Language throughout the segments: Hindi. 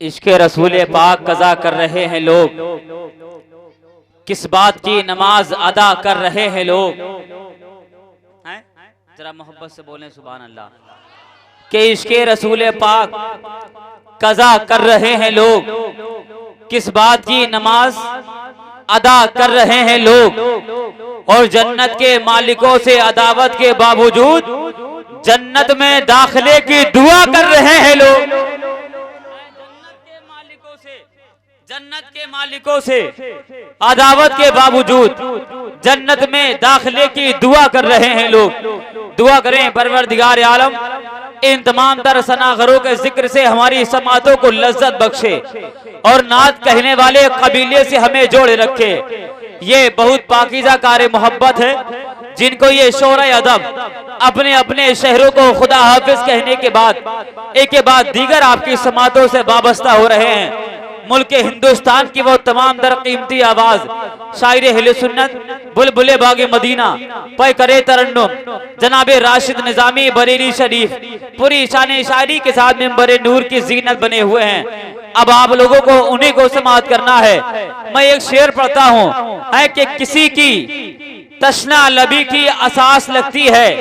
इश्क़ रसूल पाक कज़ा कर रहे हैं लोग, किस बात की नमाज अदा कर रहे हैं लोग। जरा मोहब्बत से बोलें सुभान अल्लाह। कि इश्क़ रसूल पाक कज़ा कर रहे हैं लोग, किस बात की नमाज अदा कर रहे हैं लोग। और जन्नत के मालिकों से अदावत के बावजूद जन्नत में दाखिले की दुआ कर रहे हैं लोग। जन्नत के मालिकों से अदावत के बावजूद जन्नत में दाखिले की दुआ कर रहे हैं लोग। दुआ करें परवरदिगार आलम इन तमाम तर सनागरों के जिक्र से हमारी समातों को लज्जत बख्शे और नात कहने वाले कबीले से हमें जोड़े रखे। ये बहुत पाकीज़ा कार मोहब्बत है जिनको ये शोरे अदब अपने अपने शहरों को खुदा हाफिज कहने के बाद एक के बाद दीगर आपकी समातों से वाबस्ता हो रहे हैं। मुल्क हिंदुस्तान की वो तमाम दर कीमती आवाज शायर अहले सुन्नत बुलबुले बागे मदीना पे करे तरन्नुम जनाबे राशिद निजामी बरेली शरीफ पूरी शान शायरी के साथ मिंबर नूर की जीनत बने हुए हैं। अब आप लोगों को उन्हीं को समाअत करना है। मैं एक शेर पढ़ता हूँ है कि किसी की तशना लबी की असास लगती है।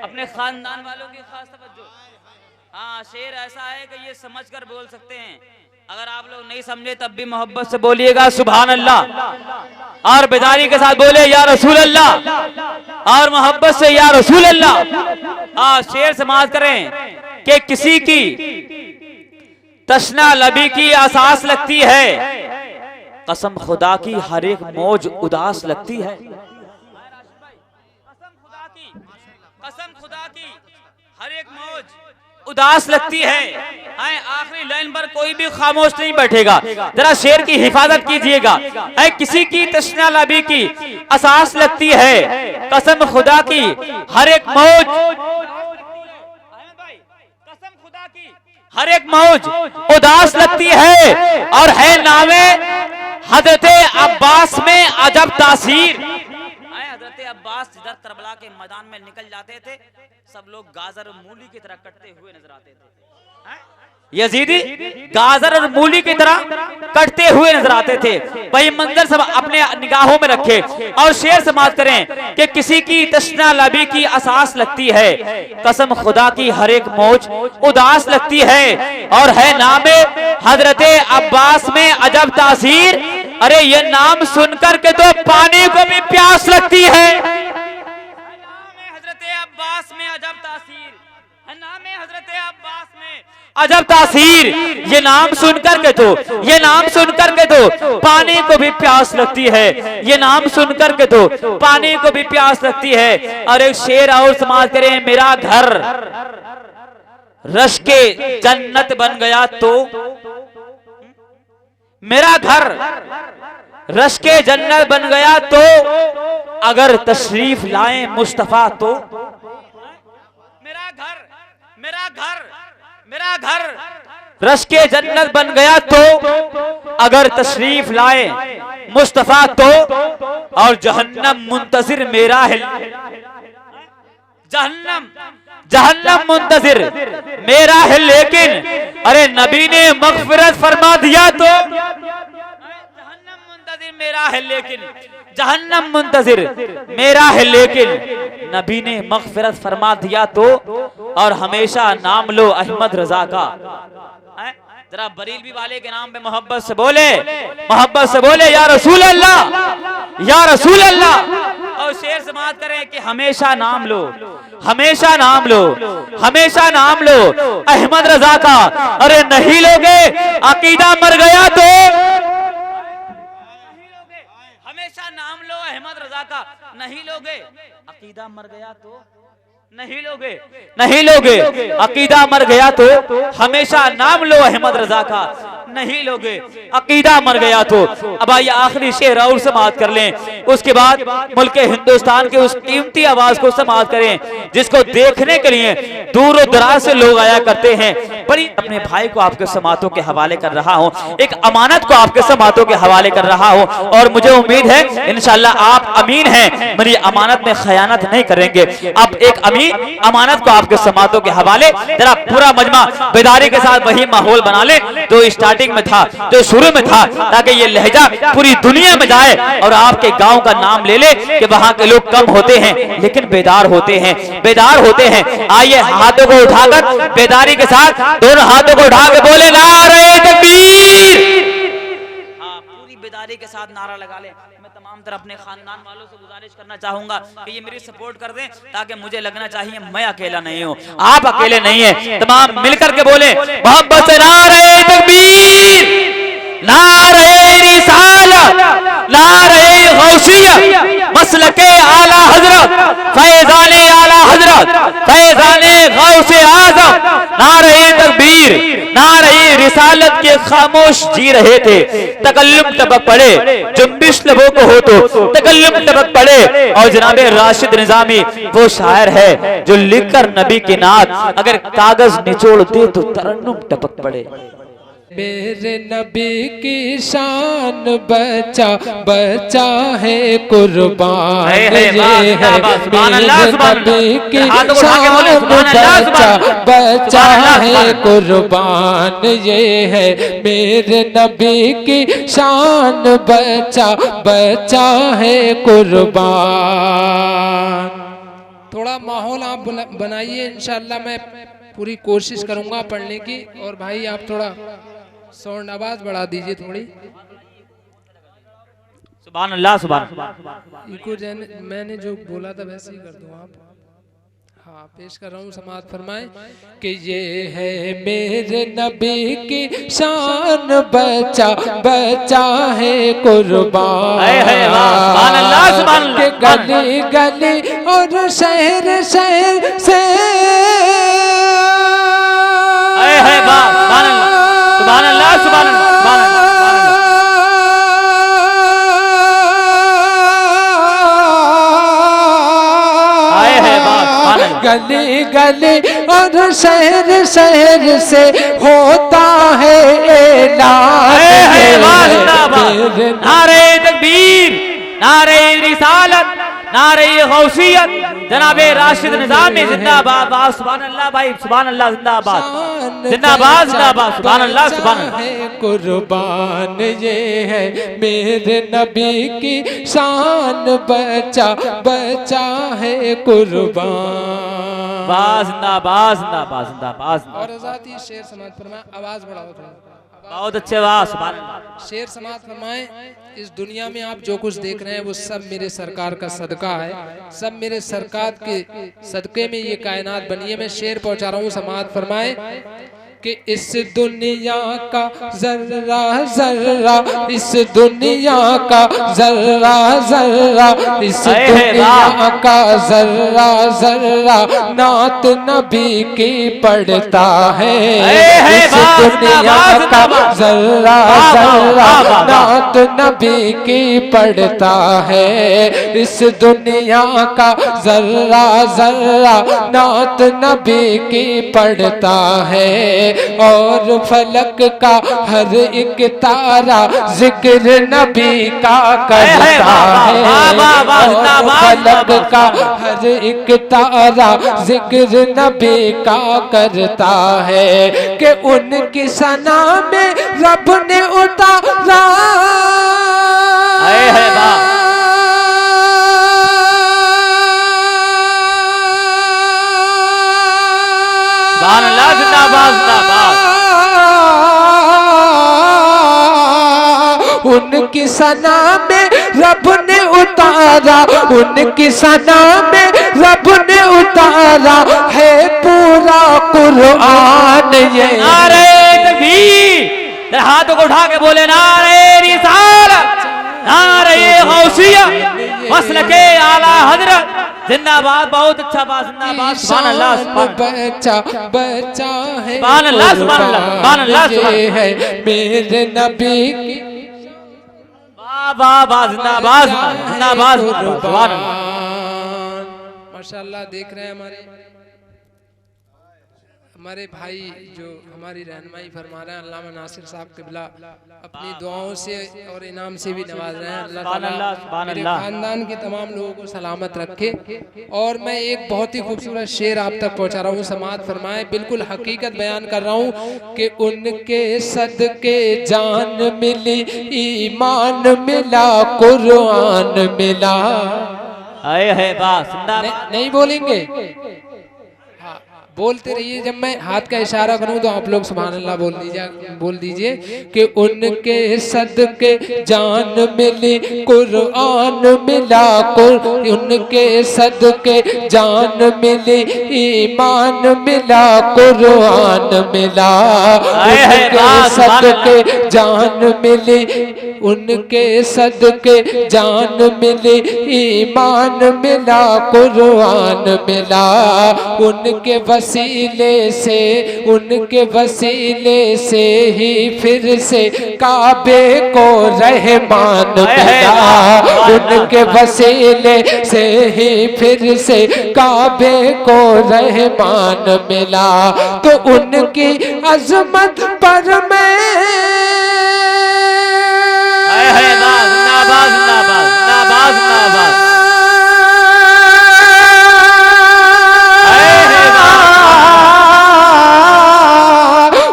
अपने खानदान वालों की खास तवज्जो। हाँ, शेर ऐसा है कि ये समझ कर बोल सकते हैं। अगर आप लोग नहीं समझे तब भी मोहब्बत से बोलिएगा सुभान अल्लाह और बेदारी के साथ बोले या रसूल अल्लाह और मोहब्बत से या रसूल अल्लाह। हाँ, शेर समाज करें कि किसी की तशना लबी की आसास लगती है, कसम खुदा की हर एक मौज उदास लगती है। कसम खुदा की हर एक मौज उदास लगती है। आखिरी लाइन पर कोई भी खामोश नहीं बैठेगा। जरा शेर की हिफाजत कीजिएगा। किसी की तशना लबी की असास लगती है, कसम खुदा की हर एक मौज, कसम खुदा की हर एक मौज उदास लगती है। और है नामे हजरत अब्बास में अजब तासीर। हजरत अब्बास जिधर करबला के मैदान में निकल जाते थे सब लोग गाजर और मूली की तरह कटते हुए नजर आते थे। यजीदी गाजर और मूली की तरह कटते हुए नजर आते थे। वही मंजर सब अपने निगाहों में रखे और शेर समाज करें कि किसी की तशना लबी की असास लगती है, कसम खुदा की हर एक मौज उदास लगती है। और है नामे हजरत अब्बास में अजब तासीर। अरे ये नाम सुनकर के तो पानी को भी प्यास लगती है। हजरत अब्बास में अजब तासीर, नाम हजरत अब्बास में अजब तासीर। ये नाम सुनकर के तो, ये नाम सुनकर के तो पानी को भी प्यास लगती है। ये नाम सुनकर के तो पानी को भी प्यास लगती है। और एक शेर और समाज करें, मेरा घर रश के जन्नत बन गया तो, मेरा घर रश के जन्नत बन गया तो, अगर तशरीफ लाए मुस्तफा तो। मेरा घर रश के जन्नत बन गया तो, अगर तशरीफ लाए मुस्तफा तो। और जहन्नम मुंतजिर मेरा है, जहन्नम मुंतजिर मेरा है लेकिन अरे नबी ने मगफिरत फरमा दिया तो। जहन्नम मुंतजिर मेरा है लेकिन, जहन्नम मुंतजिर मेरा है लेकिन नबी ने मगफिरत फरमा दिया तो। और हमेशा नाम लो अहमद रजा का। जरा बरेलवी वाले के नाम पे मोहब्बत से बोले, मोहब्बत से बोले या रसूल अल्लाह, या रसूल अल्लाह। और शेर समाज करें कि हमेशा नाम लो, हमेशा नाम लो, हमेशा नाम लो अहमद रजा का। अरे नहीं लोगे अकीदा मर गया तो, हमेशा नाम लो अहमद रजा का। नहीं लोगे अकीदा मर गया तो, नहीं लोगे, नहीं लोगे अकीदा मर गया तो, हमेशा नाम लो अहमद रजा का। नहीं लोगे, अकीदा मर गया। तो अब आइए आखिरी शेर और समाप्त कर लें, उसके बाद मुल्क हिंदुस्तान के उस कीमती आवाज को समाप्त करें जिसको देखने के लिए दूर दराज से लोग आया करते हैं। बड़ी अपने भाई को आपके समातों के हवाले कर रहा हूँ, एक अमानत को आपके समातों के हवाले कर रहा हूँ, और मुझे उम्मीद है इंशाल्लाह आप अमीन हैं, मेरी अमानत में खयानत नहीं करेंगे। अब एक अमीन अमानत को आपके समातों के हवाले, जरा पूरा मजमा बेदारी के साथ वही माहौल बना ले जो स्टार्टिंग में था, जो शुरू में था, ताकि ये लहजा पूरी दुनिया में जाए और आपके गांव का नाम ले ले कि वहां के लोग कम होते हैं लेकिन बेदार होते हैं, बेदार होते हैं। आइए हाथों को उठाकर बेदारी के साथ दोनों हाथों को उठा के बोले नारे तकबीर। हाँ, पूरी बेदारी के साथ नारा लगा ले। मैं तमाम तरह अपने खानदान वालों से गुजारिश करना चाहूंगा कि ये मेरी सपोर्ट कर दें, ताकि मुझे लगना चाहिए मैं अकेला नहीं हूँ, आप अकेले नहीं है। तमाम मिलकर के बोले मोहब्बत से नारे तकबीर, नारे रिसालत, नारे गौसियत, मसलके आला हजरत, फैजाने आला हजरत, फैजाने गौसे आजम, नारे तकबीर, नारे रिसालत के खामोश जी रहे थे। तकल्लुम टपक पड़े, जुम्बिश लबों को हो तो तकल्लुम टपक पड़े। और जनाबे राशिद निजामी वो शायर है जो लिखकर नबी की नात अगर कागज निचोड़ दे तो तरन्नुम टपक पड़े। मेरे नबी की शान बचा बचा है कुर्बान, ये है मेरे नबी की शान बचा बचा है कुर्बान, ये है मेरे नबी की शान बचा बचा है कुर्बान। थोड़ा माहौल आप बनाइए, इंशाल्लाह मैं पूरी कोशिश करूंगा पढ़ने की। और भाई आप थोड़ा साउंड आवाज बढ़ा दीजिए थोड़ी। सुभान अल्लाह, सुभान अल्लाह। इको मैंने जो बोला था वैसे ही कर दो आप। हाँ, पेश कर रहा हूँ, समाअत फरमाएं कि ये है मेरे नबी की शान बचा बचा है कुर्बान, के गली गली और शहर शहर से सुभान अल्लाह, सुभान अल्लाह, गली गली और शहर शहर से होता है ऐलान, नारे तकबीर, नारे रिसालत, नारे गौसियत, जनाबे राशिद निजामी जिंदाबाद, सुभान अल्लाह भाई, सुभान अल्लाह, जिंदाबाद जिंदाबाद जिंदाबाद, सुभान अल्लाह, सुभान अल्लाह। कुर्बान ये है मेरे नबी की शान बचा बचा है कुर्बान। जिंदाबाद जिंदाबाद जिंदाबाद। और आजादी शेर समाअत फरमाएं, आवाज बढ़ाओ थोड़ा। बहुत अच्छे वाह, सुभान अल्लाह। शेर समाअत फरमाएं, इस दुनिया में आप जो कुछ देख रहे हैं वो सब मेरे सरकार का सदका है, सब मेरे सरकार के सदके में ये कायनात बनी है। मैं शेर पहुंचा रहा हूँ, समाअत फरमाएं कि इस दुनिया का जर्रा जर्रा, इस दुनिया का जर्रा जर्रा, इस दुनिया का जर्रा जर्रा नात नबी की पढ़ता है, इस दुनिया का जर्रा जर्रा नात नबी की पढ़ता है, इस दुनिया का जर्रा जर्रा नात नबी की पढ़ता है। और फलक का हर एक तारा जिक्र नबी का करता है, और फलक का हर एक तारा जिक्र नबी का करता है कि उनकी सना में रब ने उतारा। उनकी सना में रब ने उतारा, उनकी सना में रब ने उतारा है पूरा कुरान। ये नारे तकबीर, हाथों को उठा के बोले नारे रिसालत, नारे गौसियत, मसलके आला हजरत, जिंदाबाद, बहुत अच्छा बात, जिंदाबाद, सुभान अल्लाह, बच्चा बच्चा है, सुभान अल्लाह, सुभान अल्लाह, सुभान अल्लाह, ये है मेरे नबी की, वाह वाह, जिंदाबाद, जिंदाबाद, सुभान अल्लाह। माशाअल्लाह देख रहे हैं हमारे भाई जो हमारी रहनुमाई फरमा रहे हैं, अल्लामा नासिर साहब किबला अपनी दुआओं से और इनाम से भी नवाज रहे हैं। अल्लाह ताला मेरे खानदान के तमाम लोगों को सलामत रखे। और मैं एक बहुत ही खूबसूरत शेर आप तक पहुंचा रहा हूँ, समाअत फरमाए। बिल्कुल हकीकत बयान कर रहा हूँ कि उनके सदके जान मिली, ईमान मिला, कुरान मिला। है बात, नहीं बोलेंगे, बोलते रहिए। जब मैं हाथ का इशारा करूं तो आप लोग सुभान अल्लाह बोल दीजिए कि उनके सदके जान मिली, कुरान मिला, उनके सदके जान मिली, ईमान मिला, कुरान मिला। उनके सदके जान मिली, उनके सदके जान मिली, ईमान मिला, कुरान मिला। उनके उनके वसीले से ही फिर से काबे को रहमान मिला। उनके वसीले से ही फिर से काबे को रहमान मिला। तो उनकी अजमत पर मैं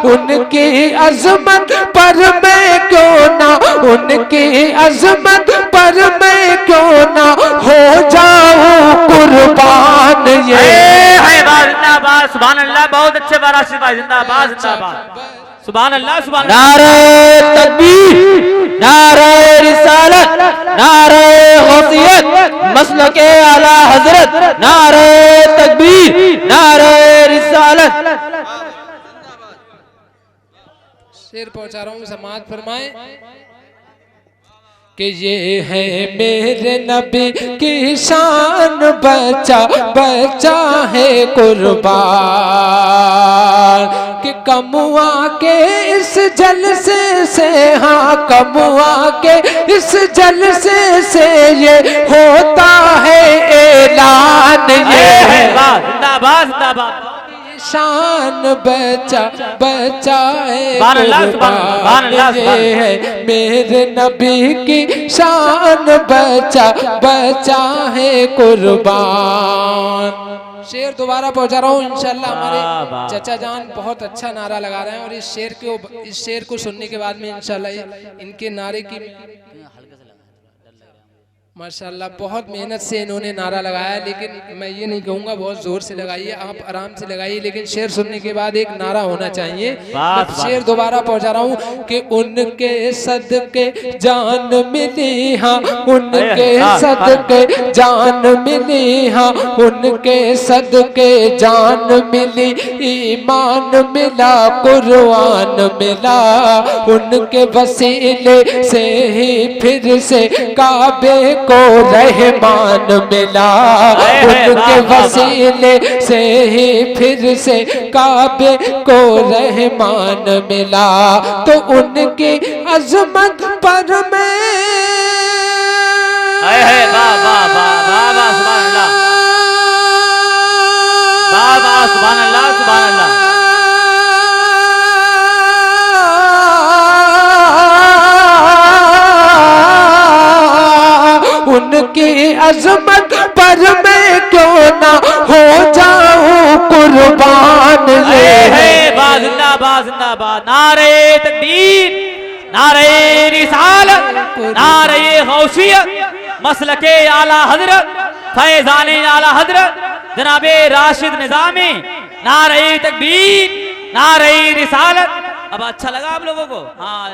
उनकी अजमत पर मैं क्यों ना, उनकी अजमत पर मैं क्यों ना हो जाऊं कुर्बान। ये है बात, जिंदाबाद, सुभान अल्लाह, बहुत अच्छे बाराशी भाई, जिंदाबाद, जिंदाबाद, सुभान अल्लाह, सुभान अल्लाह। नारे तकबीर, नारे रिसालत, नारे गौसियत, मसलके आला हजरत, नारे तकबीर, नारे रिसालत। शेर पहुंचा रहा हूँ, समाअत फरमाए कि ये है मेरे नबी की शान, बच्चा बच्चा है कुर्बान। कि कमुआ के इस जलसे से, हाँ कमुआ के इस जलसे से ये होता है ऐलान। ये है जिंदाबाद, जिंदाबाद, शान बच्चा बच्चा है कुर्बान। ये है मेरे नबी की शान, बच्चा बच्चा है कुर्बान। शेर दोबारा पहुंचा रहा हूँ इंशाल्लाह। हमारे चचा जान बहुत अच्छा नारा लगा रहे हैं और इस शेर को सुनने के बाद में इंशाल्लाह इनके नारे की माशाल्लाह बहुत मेहनत से इन्होंने नारा लगाया। लेकिन मैं ये नहीं कहूँगा बहुत जोर से लगाइए, आप आराम से लगाइए, लेकिन शेर सुनने के बाद एक नारा होना चाहिए। मैं शेर दोबारा पहुंचा रहा हूँ कि उनके सदके जान मिली, हाँ उनके सदके जान मिली, हाँ उनके सदके जान मिली, ईमान मिला, कुरान मिला। उनके वसीले से ही फिर से काबे को रहमान मिला। उनके वसीले से ही फिर से काबे को रहमान मिला। तो उनकी अजमत पर मैं सुभान अल्लाह, सुभान अल्लाह। उनकी अजमत पर मैं क्यों ना हो जाऊं कुर्बान। ये है जिंदाबाद, जिंदाबाद, नारे तकबीर, नारे रिसालत, नारे गौसियत, मसलके आला हजरत, फैजाने आला हजरत जनाबे राशिद निजामी, नारे तकबीर, नारे रिसालत। अब अच्छा लगा आप लोगों को? हाँ।